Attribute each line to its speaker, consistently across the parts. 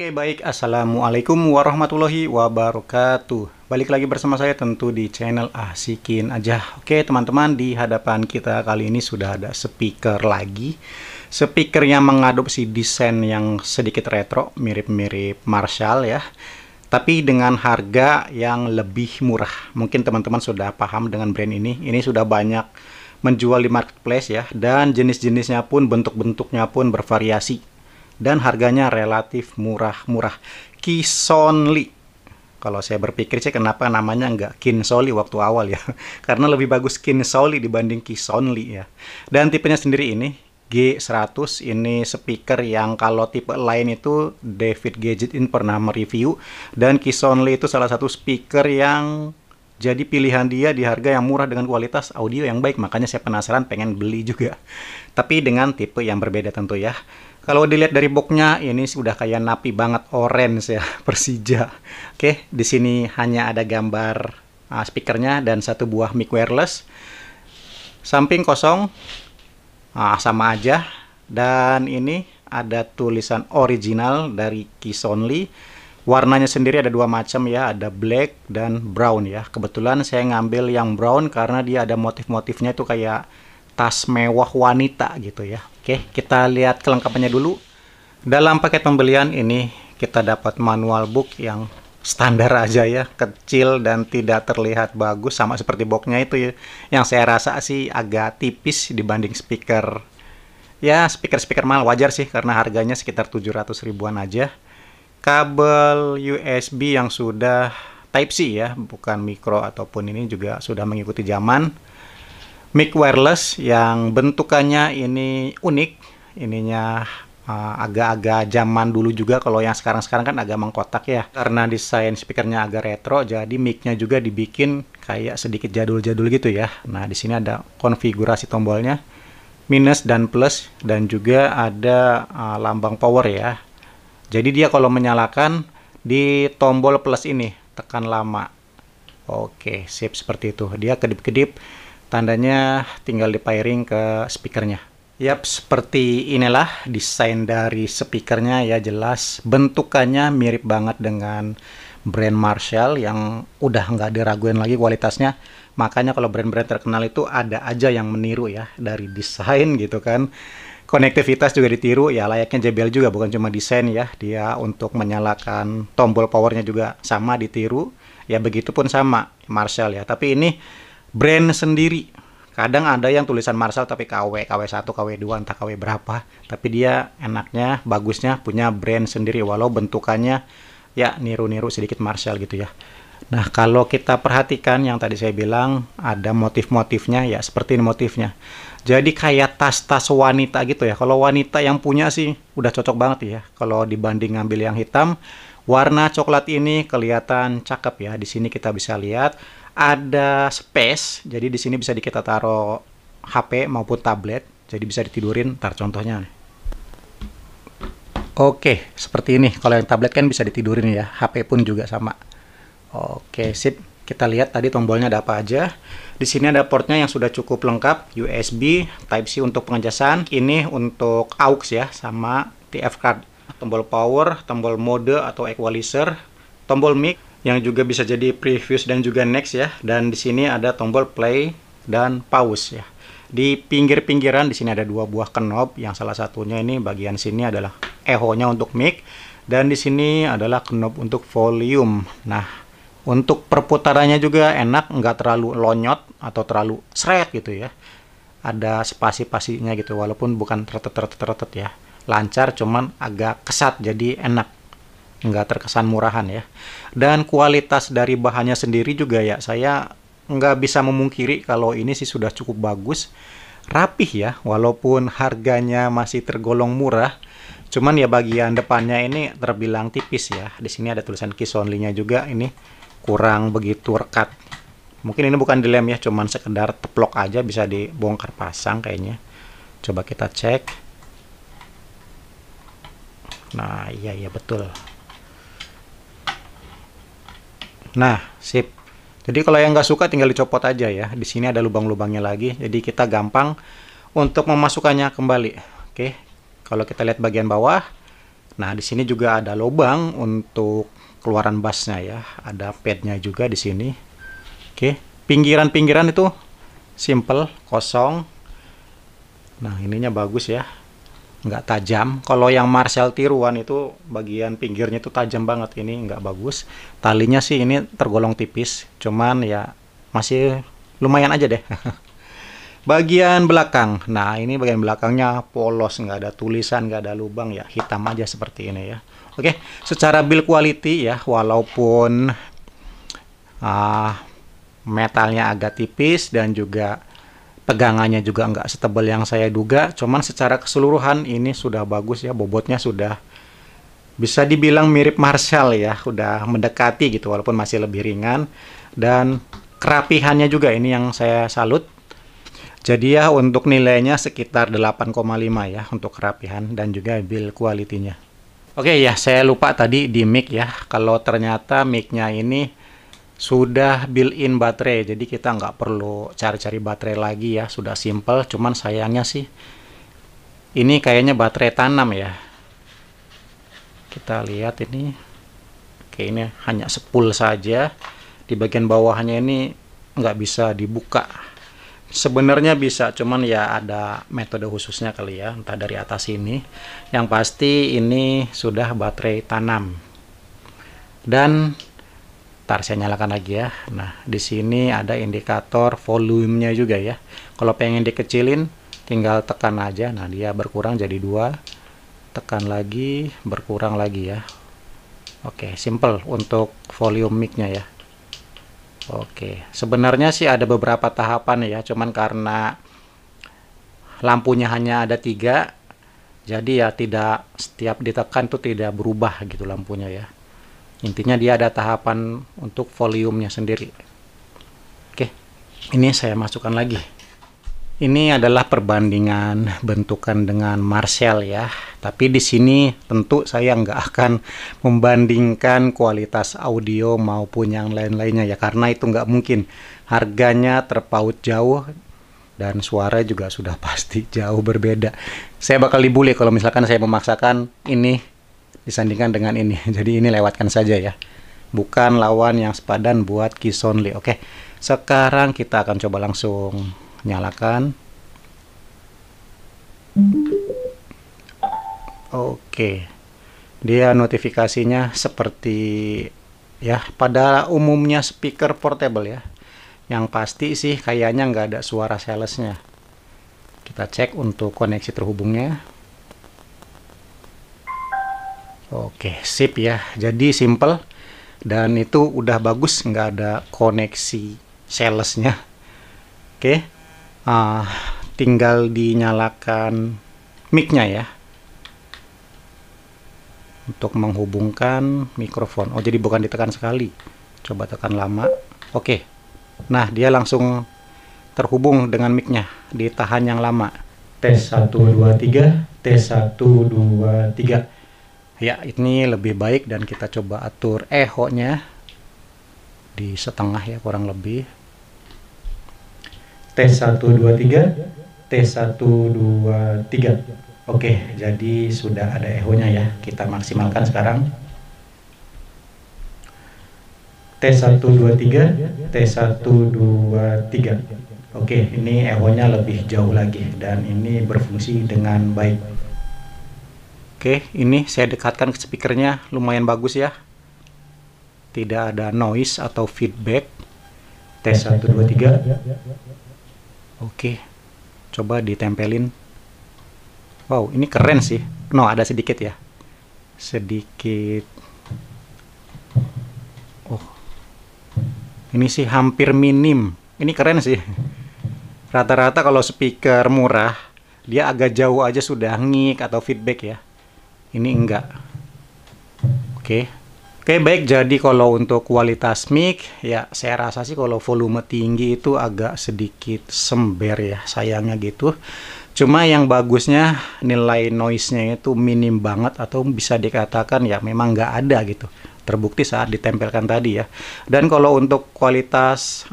Speaker 1: Oke, baik. Assalamualaikum warahmatullahi wabarakatuh. Balik lagi bersama saya tentu di channel Asikin Aja. Oke, teman-teman, di hadapan kita kali ini sudah ada speaker lagi. Speaker yang mengadopsi desain yang sedikit retro, mirip-mirip Marshall ya. Tapi dengan harga yang lebih murah. Mungkin teman-teman sudah paham dengan brand ini. Ini sudah banyak menjual di marketplace ya. Dan jenis-jenisnya pun, bentuk-bentuknya pun bervariasi. Dan harganya relatif murah-murah. Kisonli. Kalau saya berpikir sih kenapa namanya nggak Kinsoli waktu awal ya. Karena lebih bagus Kinsoli dibanding Kisonli ya. Dan tipenya sendiri ini G100, ini speaker yang kalau tipe lain itu David Gadgetin pernah mereview. Dan Kisonli itu salah satu speaker yang jadi pilihan dia di harga yang murah dengan kualitas audio yang baik. Makanya saya penasaran pengen beli juga. Tapi dengan tipe yang berbeda tentu ya. Kalau dilihat dari boxnya ini sudah kayak napi banget, orange ya, Persija. Oke, di sini hanya ada gambar speakernya dan satu buah mic wireless. Samping kosong, sama aja. Dan ini ada tulisan original dari Kisonli. Warnanya sendiri ada dua macam ya, ada black dan brown ya. Kebetulan saya ngambil yang brown karena dia ada motif-motifnya itu kayak tas mewah wanita gitu ya. Oke, kita lihat kelengkapannya dulu. Dalam paket pembelian ini kita dapat manual book yang standar aja ya, kecil dan tidak terlihat bagus sama seperti boxnya itu ya. Yang saya rasa sih agak tipis dibanding speaker. Ya, speaker mahal, wajar sih karena harganya sekitar 700 ribuan aja. Kabel USB yang sudah Type-C ya, bukan micro ataupun ini juga sudah mengikuti zaman. Mic wireless yang bentukannya ini unik, ininya agak-agak zaman dulu juga. Kalau yang sekarang-sekarang kan agak mengkotak ya, karena desain speakernya agak retro, jadi mic-nya juga dibikin kayak sedikit jadul-jadul gitu ya. Nah, di sini ada konfigurasi tombolnya, minus dan plus, dan juga ada lambang power ya. Jadi dia kalau menyalakan di tombol plus ini, tekan lama. Oke, sip, seperti itu. Dia kedip-kedip, tandanya tinggal di-pairing ke speakernya. Yap, seperti inilah desain dari speakernya ya, jelas. Bentukannya mirip banget dengan brand Marshall yang udah nggak diraguin lagi kualitasnya. Makanya kalau brand-brand terkenal itu ada aja yang meniru ya, dari desain gitu kan. Konektivitas juga ditiru ya, layaknya JBL juga, bukan cuma desain ya. Dia untuk menyalakan tombol powernya juga sama ditiru. Ya begitupun sama Marshall ya. Tapi ini brand sendiri. Kadang ada yang tulisan Marshall tapi KW, KW1, KW2, entah KW berapa. Tapi dia enaknya, bagusnya punya brand sendiri. Walau bentukannya ya niru-niru sedikit Marshall gitu ya. Nah, kalau kita perhatikan yang tadi saya bilang ada motif-motifnya ya, seperti ini motifnya. Jadi kayak tas-tas wanita gitu ya. Kalau wanita yang punya sih udah cocok banget ya. Kalau dibanding ngambil yang hitam, warna coklat ini kelihatan cakep ya. Di sini kita bisa lihat ada space, jadi di sini bisa kita taruh HP maupun tablet, jadi bisa ditidurin. Ntar contohnya nih. Oke, seperti ini. Kalau yang tablet kan bisa ditidurin ya, HP pun juga sama. Oke, sip. Kita lihat tadi tombolnya ada apa aja. Di sini ada portnya yang sudah cukup lengkap, USB, Type-C untuk pengecasan, ini untuk aux ya, sama TF card. Tombol power, tombol mode atau equalizer, tombol mic yang juga bisa jadi previous dan juga next ya. Dan di sini ada tombol play dan pause ya. Di pinggir-pinggiran di sini ada dua buah knob, yang salah satunya ini bagian sini adalah echo-nya untuk mic dan di sini adalah knob untuk volume. Nah, untuk perputarannya juga enak, nggak terlalu lonyot atau terlalu seret gitu ya. Ada spasi-spasinya gitu, walaupun bukan teretet ya. Lancar, cuman agak kesat, jadi enak. Nggak terkesan murahan ya. Dan kualitas dari bahannya sendiri juga ya, saya nggak bisa memungkiri kalau ini sih sudah cukup bagus, rapih ya, walaupun harganya masih tergolong murah. Cuman ya bagian depannya ini terbilang tipis ya. Di sini ada tulisan Kisonli-nya juga, ini kurang begitu rekat. Mungkin ini bukan dilem ya, cuman sekedar teplok aja, bisa dibongkar pasang kayaknya. Coba kita cek. Nah, iya betul. Nah, sip. Jadi kalau yang nggak suka tinggal dicopot aja ya. Di sini ada lubang-lubangnya lagi, jadi kita gampang untuk memasukkannya kembali. Oke, kalau kita lihat bagian bawah, Nah, di sini juga ada lubang untuk keluaran bassnya ya. Ada padnya juga di sini. Oke, pinggiran-pinggiran itu simple, kosong. Nah, ininya bagus ya, nggak tajam. Kalau yang Marshall tiruan itu bagian pinggirnya itu tajam banget. Ini nggak bagus. Talinya sih ini tergolong tipis, cuman ya masih lumayan aja deh. Bagian belakang, nah ini bagian belakangnya polos, nggak ada tulisan, nggak ada lubang ya, hitam aja seperti ini ya. Oke, secara build quality ya, walaupun metalnya agak tipis dan juga pegangannya juga nggak setebal yang saya duga, cuman secara keseluruhan ini sudah bagus ya, bobotnya sudah bisa dibilang mirip Marshall ya, udah mendekati gitu walaupun masih lebih ringan, dan kerapihannya juga ini yang saya salut. Jadi ya untuk nilainya sekitar 8,5 ya untuk kerapihan dan juga build quality-nya. Oke ya, saya lupa tadi di mic ya, kalau ternyata mic-nya ini sudah built-in baterai, jadi kita nggak perlu cari-cari baterai lagi ya, sudah simple. Cuman sayangnya sih ini kayaknya baterai tanam ya. Kita lihat ini, oke ini hanya spool saja, di bagian bawahnya ini nggak bisa dibuka. Sebenarnya bisa, cuman ya ada metode khususnya kali ya, entah dari atas ini. Yang pasti ini sudah baterai tanam. Dan ntar saya nyalakan lagi ya. Nah, di sini ada indikator volumenya juga ya. Kalau pengen dikecilin, tinggal tekan aja. Nah, dia berkurang jadi 2. Tekan lagi, berkurang lagi ya. Oke, simple untuk volume mic-nya ya. Oke, sebenarnya sih ada beberapa tahapan ya, cuman karena lampunya hanya ada 3, jadi ya tidak setiap ditekan tuh tidak berubah gitu lampunya ya. Intinya dia ada tahapan untuk volumenya sendiri. Oke, ini saya masukkan lagi. Ini adalah perbandingan bentukan dengan Marshall ya. Tapi di sini tentu saya nggak akan membandingkan kualitas audio maupun yang lain-lainnya ya, karena itu nggak mungkin. Harganya terpaut jauh dan suara juga sudah pasti jauh berbeda. Saya bakal dibully kalau misalkan saya memaksakan ini disandingkan dengan ini. Jadi ini lewatkan saja ya. Bukan lawan yang sepadan buat Keys Only. Oke, sekarang kita akan coba langsung nyalakan. Oke, dia notifikasinya seperti ya pada umumnya speaker portable ya. Yang pasti sih kayaknya nggak ada suara salesnya. Kita cek untuk koneksi terhubungnya. Oke, sip ya. Jadi simple dan itu udah bagus, nggak ada koneksi salesnya. Oke, tinggal dinyalakan mic-nya ya untuk menghubungkan mikrofon. Oh, jadi bukan ditekan sekali. Coba tekan lama. Oke. Nah, dia langsung terhubung dengan mic-nya. Ditahan yang lama. Tes 1 2 3, tes 1 2 3. Ya, ini lebih baik dan kita coba atur echo-nya di setengah ya kurang lebih. Tes 1 2 3, tes 1 2 3. Oke, jadi sudah ada echo-nya ya. Kita maksimalkan sekarang. Tes 1 2 3, tes 1 2 3. Oke, ini echo-nya lebih jauh lagi dan ini berfungsi dengan baik. Oke, ini saya dekatkan ke speakernya, lumayan bagus ya. Tidak ada noise atau feedback. Tes 1 2 3. Oke, coba ditempelin. Wow, ini keren sih. No, ada sedikit ya. Sedikit. Oh, ini sih hampir minim. Ini keren sih. Rata-rata kalau speaker murah, dia agak jauh aja sudah ngik atau feedback ya. Ini enggak. Oke. Oke, baik. Jadi kalau untuk kualitas mic, ya saya rasa sih kalau volume tinggi itu agak sedikit sember ya, sayangnya gitu. Cuma yang bagusnya nilai noise-nya itu minim banget atau bisa dikatakan ya memang nggak ada gitu. Terbukti saat ditempelkan tadi ya. Dan kalau untuk kualitas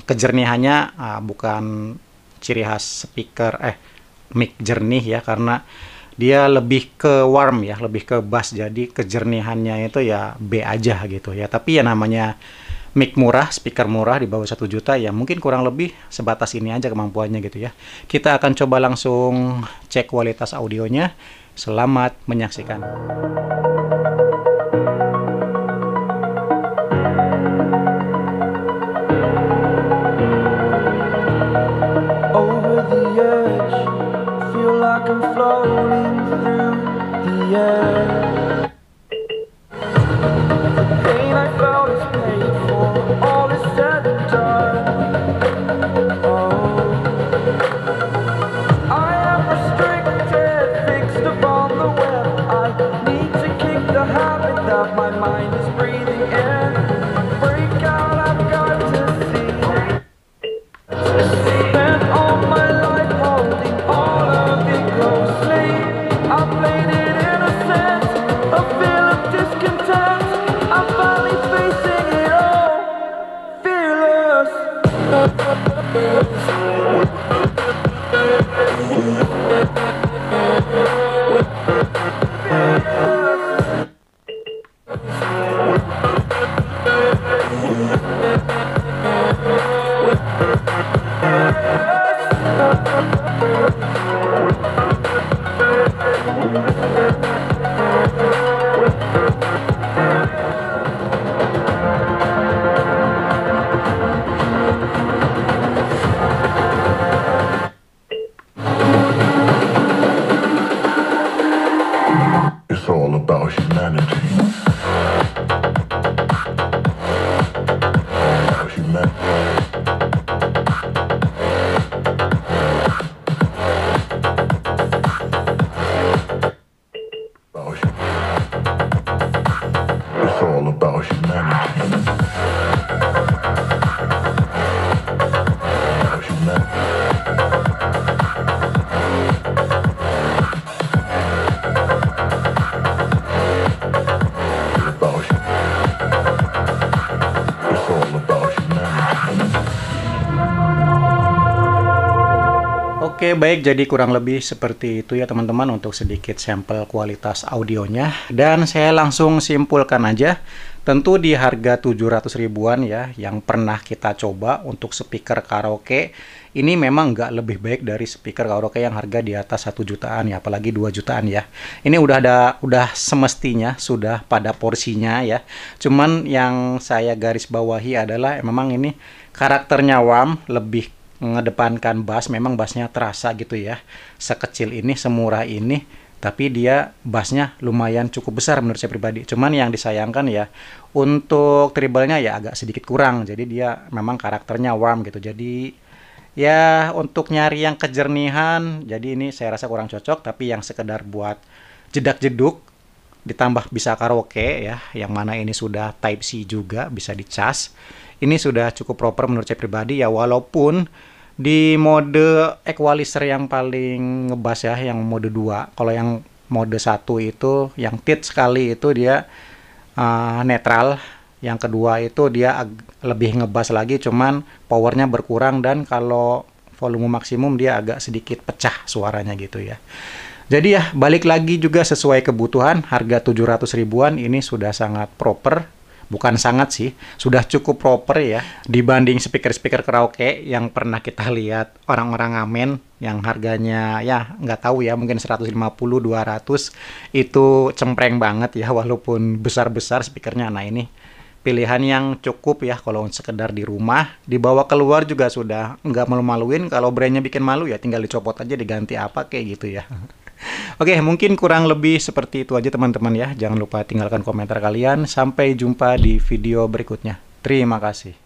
Speaker 1: kejernihannya bukan ciri khas speaker mic jernih ya, karena Dia lebih ke warm ya, lebih ke bass, jadi kejernihannya itu ya B aja gitu ya. Tapi ya namanya mic murah, speaker murah di bawah 1 juta ya, mungkin kurang lebih sebatas ini aja kemampuannya gitu ya. Kita akan coba langsung cek kualitas audionya. Selamat menyaksikan.
Speaker 2: Over the edge, feel like I'm floating through the air. The pain I felt is paid for, all is said and done. Oh, I am restricted, fixed upon the web. I need to kick the habit that my mind is breathing in. Break out, I've got to see. Spent all my life holding all of it closely. I played it innocent, a feel of discontent. I'm finally facing it all, fearless.
Speaker 3: It's all about humanity. About humanity. About hu- It's all about humanity. About humanity. About hu- It's all about humanity.
Speaker 1: Oke, baik, jadi kurang lebih seperti itu ya teman-teman untuk sedikit sampel kualitas audionya. Dan saya langsung simpulkan aja, tentu di harga 700 ribuan ya, yang pernah kita coba untuk speaker karaoke, ini memang nggak lebih baik dari speaker karaoke yang harga di atas 1 jutaan ya, apalagi 2 jutaan ya. Ini udah semestinya, sudah pada porsinya ya. Cuman yang saya garis bawahi adalah memang ini karakternya warm, lebih mengedepankan bass, memang bassnya terasa gitu ya, sekecil ini, semurah ini, tapi dia bassnya lumayan cukup besar menurut saya pribadi. Cuman yang disayangkan ya, untuk treble-nya ya agak sedikit kurang, jadi dia memang karakternya warm gitu, jadi ya untuk nyari yang kejernihan, jadi ini saya rasa kurang cocok. Tapi yang sekedar buat jedak-jeduk, ditambah bisa karaoke ya, yang mana ini sudah Type C juga, bisa dicas, ini sudah cukup proper menurut saya pribadi ya. Walaupun di mode equalizer yang paling ngebas ya, yang mode 2, kalau yang mode 1 itu yang tit sekali itu dia netral, yang kedua itu dia lebih ngebas lagi, cuman powernya berkurang, dan kalau volume maksimum dia agak sedikit pecah suaranya gitu ya. Jadi ya balik lagi juga sesuai kebutuhan, harga 700 ribuan ini sudah sangat proper. Bukan sangat sih, sudah cukup proper ya, dibanding speaker-speaker karaoke yang pernah kita lihat orang-orang ngamen yang harganya ya nggak tahu ya, mungkin 150-200, itu cempreng banget ya, walaupun besar-besar speakernya. Nah ini pilihan yang cukup ya kalau sekedar di rumah, dibawa keluar juga sudah nggak malu-maluin. Kalau brandnya bikin malu ya tinggal dicopot aja, diganti apa kayak gitu ya. Oke, mungkin kurang lebih seperti itu aja teman-teman ya. Jangan lupa tinggalkan komentar kalian. Sampai jumpa di video berikutnya. Terima kasih.